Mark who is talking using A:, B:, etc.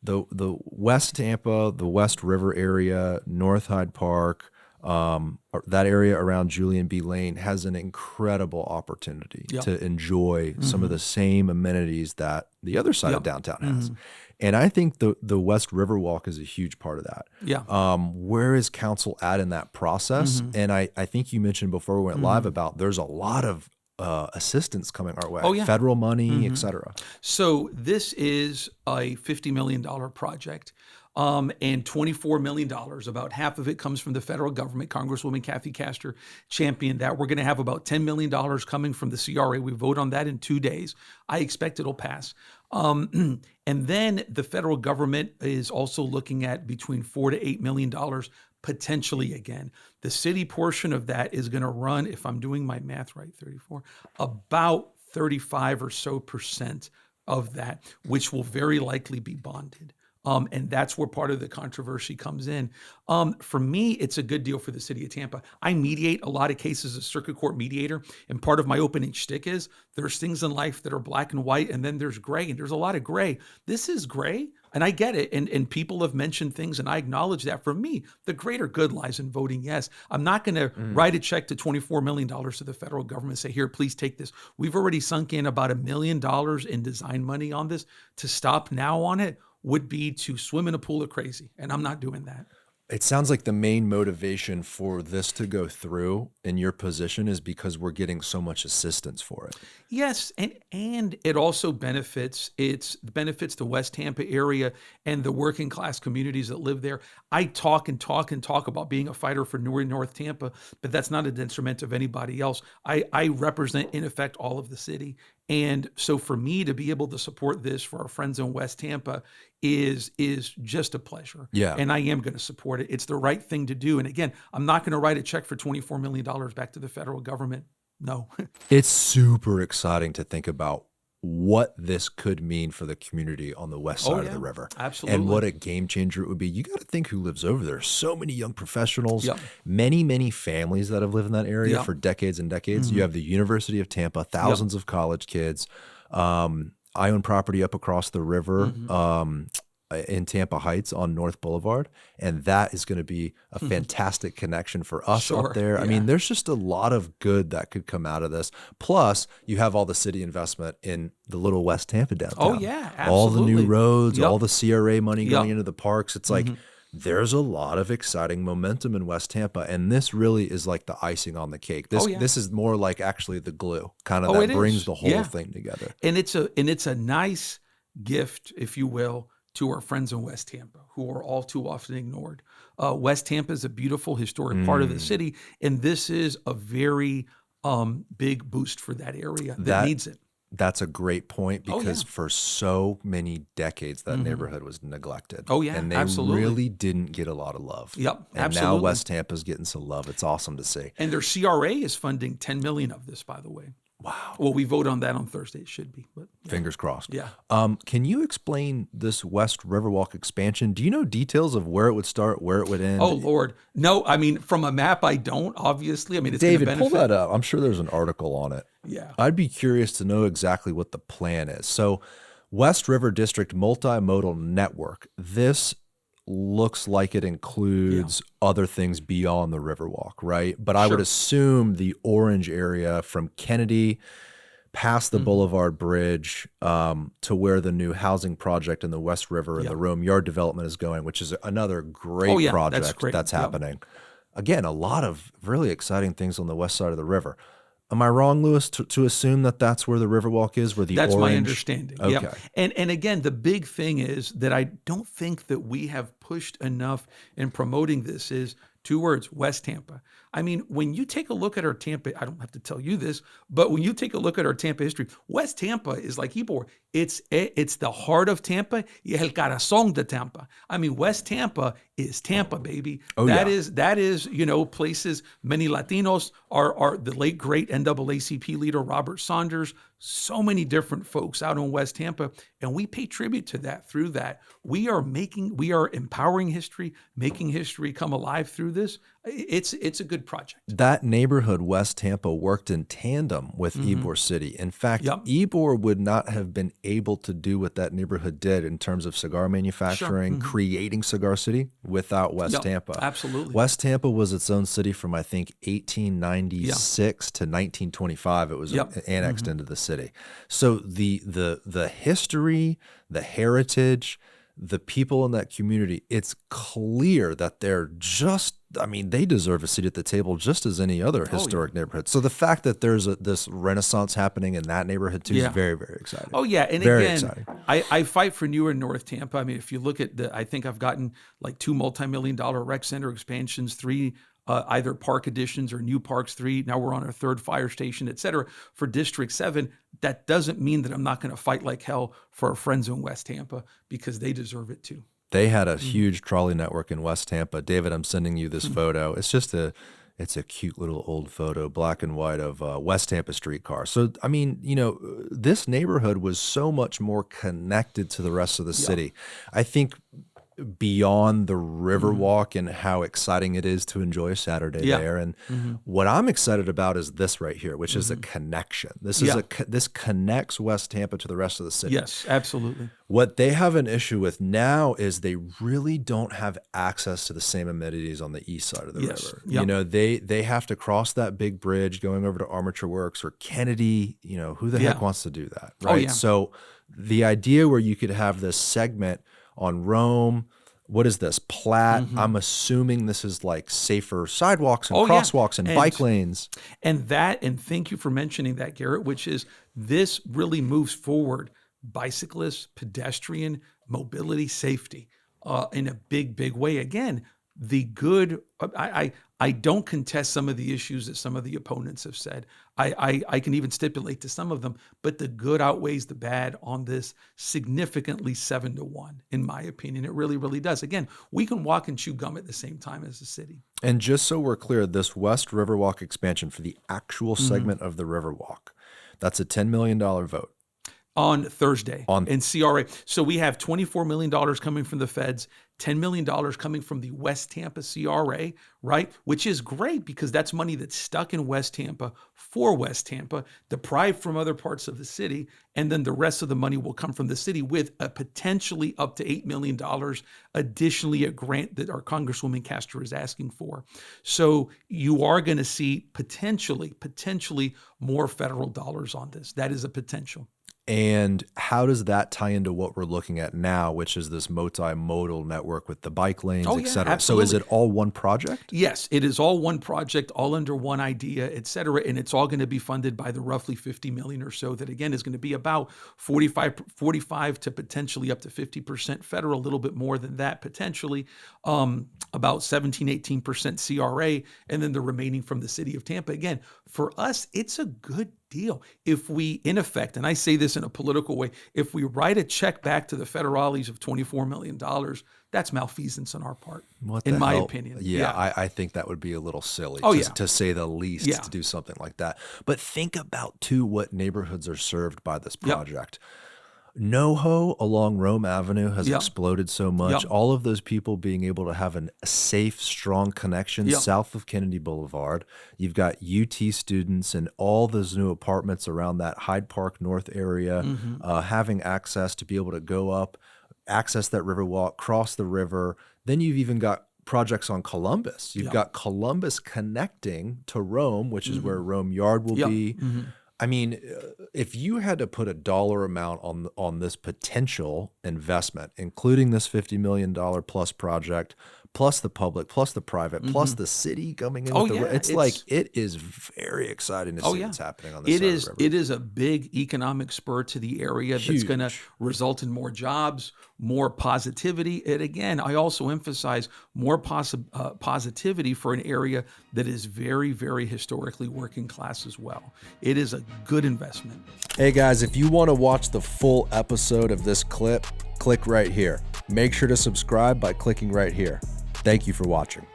A: the West Tampa, the West River area, North Hyde Park, that area around Julian B. Lane has an incredible opportunity
B: Yep.
A: to enjoy some of the same amenities that the other side of downtown has.
B: Mm-hmm.
A: And I think the West Riverwalk is a huge part of that.
B: Yeah.
A: Where is council at in that process? And I think you mentioned before we went live about there's a lot of assistance coming our way.
B: Oh, yeah.
A: Federal money, et cetera.
B: So this is a $50 million project. And $24 million, about half of it comes from the federal government. Congresswoman Kathy Castor championed that. We're going to have about $10 million coming from the CRA. We vote on that in 2 days. I expect it'll pass. And then the federal government is also looking at between $4 to $8 million potentially again. The city portion of that is going to run, if I'm doing my math right, 34, about 35 or so percent of that, which will very likely be bonded. And that's where part of the controversy comes in. For me, it's a good deal for the city of Tampa. I mediate a lot of cases as circuit court mediator, and part of my opening shtick is there's things in life that are black and white, and then there's gray, and there's a lot of gray. This is gray, and I get it, and people have mentioned things, and I acknowledge that. For me, the greater good lies in voting yes. I'm not going to write a check to $24 million to the federal government and say, here, please take this. We've already sunk in about $1 million in design money on this. To stop now on it would be to swim in a pool of crazy, and I'm not doing that.
A: It sounds like the main motivation for this to go through in your position is because we're getting so much assistance for it.
B: Yes, and it also benefits the West Tampa area and the working class communities that live there. I talk about being a fighter for North Tampa, but that's not a detriment of anybody else. I represent, in effect, all of the city. And so for me to be able to support this for our friends in West Tampa is just a pleasure.
A: Yeah.
B: And I am going to support it. It's the right thing to do. And again, I'm not going to write a check for $24 million back to the federal government. No.
A: It's super exciting to think about what this could mean for the community on the west side of the river.
B: Absolutely.
A: And what a game changer it would be. You got to think who lives over there. So many young professionals,
B: Yep.
A: many families that have lived in that area
B: Yep.
A: for decades and decades. You have the University of Tampa, thousands of college kids. I own property up across the river in Tampa Heights on North Boulevard, and that is going to be a fantastic connection for us
B: Sure.
A: up there. I mean, there's just a lot of good that could come out of this. Plus, you have all the city investment in the little West Tampa downtown.
B: Oh, yeah,
A: All the new
B: absolutely.
A: roads,
B: Yep.
A: all the CRA money going
B: Yep.
A: into the parks. It's like there's a lot of exciting momentum in West Tampa, and this really is like the icing on the cake. This
B: Oh, yeah.
A: this is more like actually the glue, kind of
B: Oh,
A: that
B: it
A: brings
B: is.
A: the whole
B: Yeah.
A: thing together.
B: And it's a nice gift, if you will, to our friends in West Tampa, who are all too often ignored. West Tampa is a beautiful historic part of the city, and this is a very big boost for that area that needs it.
A: That's a great point
B: Oh,
A: because
B: yeah.
A: for so many decades that neighborhood was neglected.
B: Oh, yeah,
A: and they
B: absolutely.
A: really didn't get a lot of love.
B: Yep,
A: and
B: absolutely.
A: now West Tampa's getting some love. It's awesome to see.
B: And their CRA is funding $10 million of this, by the way.
A: Wow.
B: Well, we vote on that on Thursday. It should be, but yeah.
A: Fingers crossed.
B: Yeah.
A: Can you explain this West Riverwalk expansion? Do you know details of where it would start, where it would end?
B: Oh, Lord. No, I mean, from a map, I don't, obviously. I mean, it's
A: David,
B: gonna
A: pull
B: benefit.
A: that up. I'm sure there's an article on it.
B: Yeah.
A: I'd be curious to know exactly what the plan is. So, West River District Multimodal Network. This looks like it includes other things beyond the Riverwalk, right? But I would assume the orange area from Kennedy past the Boulevard Bridge to where the new housing project in the West River and the Rome Yard development is going, which is another great project that's happening. Again, a lot of really exciting things on the west side of the river. Am I wrong, Louis, to assume that that's where the Riverwalk is, where the
B: That's
A: orange?
B: my understanding.
A: Okay.
B: Yep. And again, the big thing is that I don't think that we have pushed enough in promoting this is 2 words, West Tampa. I mean, when you take a look at our Tampa, I don't have to tell you this, but when you take a look at our Tampa history, West Tampa is like Ybor. It's the heart of Tampa, y el corazón de Tampa. I mean, West Tampa is Tampa, baby.
A: Oh,
B: that is, you know, places many Latinos are the late great NAACP leader Robert Saunders, so many different folks out in West Tampa, and we pay tribute to that through that. we are empowering history, making history come alive through this. It's a good project.
A: That neighborhood, West Tampa, worked in tandem with Ybor City. In fact,
B: Yep.
A: Ybor would not have been able to do what that neighborhood did in terms of cigar manufacturing, creating Cigar City, without West
B: Yep,
A: Tampa.
B: absolutely.
A: West Tampa was its own city from, I think, 1896 to 1925. It was annexed into the city. So the history, the heritage, the people in that community, it's clear that they're just, I mean, they deserve a seat at the table just as any other historic neighborhood. So the fact that there's this renaissance happening in that neighborhood too is very, very exciting.
B: Oh yeah, and
A: very
B: again,
A: exciting.
B: I fight for newer North Tampa. I mean, if you look at I think I've gotten like 2 multi-million-dollar rec center expansions, 3 either park additions or new parks, 3. Now we're on our 3rd fire station, et cetera, for District 7. That doesn't mean that I'm not going to fight like hell for our friends in West Tampa, because they deserve it too.
A: They had a huge trolley network in West Tampa. David, I'm sending you this photo. It's just it's a cute little old photo, black and white, of West Tampa streetcar. So, I mean, you know, this neighborhood was so much more connected to the rest of the city. I think beyond the Riverwalk and how exciting it is to enjoy Saturday there. And what I'm excited about is this right here, which is a connection. This is this connects West Tampa to the rest of the city.
B: Yes, absolutely.
A: What they have an issue with now is they really don't have access to the same amenities on the east side of the river.
B: Yep.
A: You know, they have to cross that big bridge going over to Armature Works or Kennedy. You know, who the heck wants to do that, right? So the idea where you could have this segment on Rome, what is this, Platte? I'm assuming this is like safer sidewalks and crosswalks and bike lanes.
B: And thank you for mentioning that, Garrett, which is, this really moves forward bicyclists, pedestrian, mobility, safety in a big, big way. Again, the good, I don't contest some of the issues that some of the opponents have said. I can even stipulate to some of them, but the good outweighs the bad on this significantly, 7-1, in my opinion. It really, really does. Again, we can walk and chew gum at the same time as the city.
A: And just so we're clear, this West Riverwalk expansion for the actual segment of the Riverwalk, that's a $10 million vote.
B: On Thursday in CRA. So we have $24 million coming from the feds, $10 million coming from the West Tampa CRA, right? Which is great, because that's money that's stuck in West Tampa for West Tampa, deprived from other parts of the city. And then the rest of the money will come from the city, with a potentially up to $8 million additionally, a grant that our Congresswoman Castor is asking for. So you are going to see potentially more federal dollars on this. That is a potential.
A: And how does that tie into what we're looking at now, which is this multimodal network with the bike lanes, et cetera?
B: Absolutely.
A: So is it all one project?
B: Yes, it is all one project, all under one idea, et cetera. And it's all going to be funded by the roughly $50 million or so that, again, is going to be about 45 to potentially up to 50% federal, a little bit more than that potentially, about 17-18% CRA, and then the remaining from the city of Tampa. Again, for us, it's a good deal. If we, in effect, and I say this in a political way, if we write a check back to the federales of $24 million, that's malfeasance on our part, in my opinion.
A: Yeah, I think that would be a little silly, to say the least, to do something like that. But think about, too, what neighborhoods are served by this project. NoHo along Rome Avenue has exploded so much. All of those people being able to have a safe, strong connection south of Kennedy Boulevard. You've got UT students and all those new apartments around that Hyde Park North area having access to be able to go up, access that Riverwalk, cross the river. Then you've even got projects on Columbus. You've got Columbus connecting to Rome, which is where Rome Yard will be. I mean, if you had to put a dollar amount on this potential investment, including this $50 million plus project, plus the public, plus the private, plus the city coming in, it's like, it is very exciting to see what's happening on this side of the river.
B: It is a big economic spur to the area that's going to result in more jobs, more positivity. And again, I also emphasize more positivity for an area that is very, very historically working class as well. It is a good investment.
A: Hey guys, if you want to watch the full episode of this clip, click right here. Make sure to subscribe by clicking right here. Thank you for watching.